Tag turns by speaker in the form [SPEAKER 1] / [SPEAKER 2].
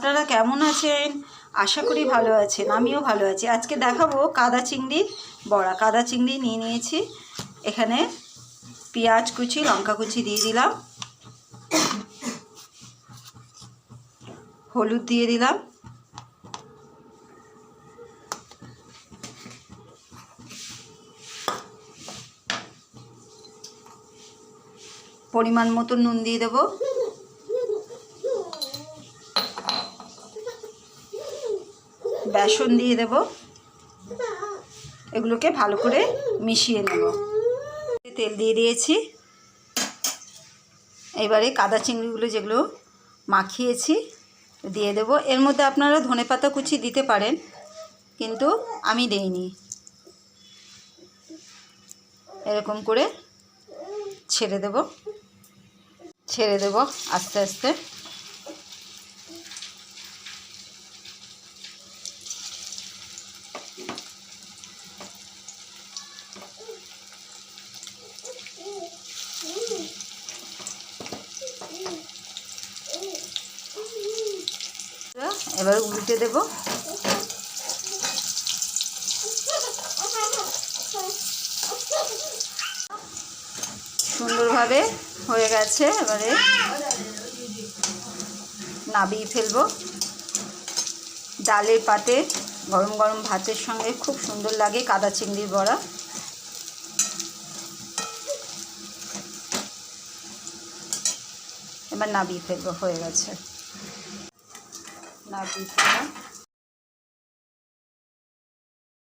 [SPEAKER 1] আপনারা কেমন আছেন? আশা করি ভালো আছেন। আমিও ভালো আছি। আজকে দেখাবো কাদা চিংড়ির বড়া। কাদা চিংড়ি নিয়ে নিয়েছি। এখানে পেঁয়াজ কুচি, লঙ্কা কুচি দিয়ে দিলাম, হলুদ দিয়ে দিলাম, পরিমাণ মতো নুন দিয়ে দেবো, বেসন দিয়ে দেব, এগুলোকে ভালো করে মিশিয়ে নেব। তেল দিয়ে দিয়েছি। এবারে কাদা চিংড়িগুলো যেগুলো মাখিয়েছি দিয়ে দেব। এর মধ্যে আপনারা ধনেপাতা কুচি দিতে পারেন, কিন্তু আমি দেইনি। এরকম করে ছেড়ে দেব আস্তে আস্তে। এবার উল্টে দেব। সুন্দরভাবে হয়ে গেছে। এবারে নাবিয়ে ফেলবো। ডালের পাতে গরম গরম ভাতের সঙ্গে খুব সুন্দর লাগে কাদা চিংড়ির বড়া। এবার নাবিয়ে ফেলবো। হয়ে গেছে, নাবিয়ে ফেলবো।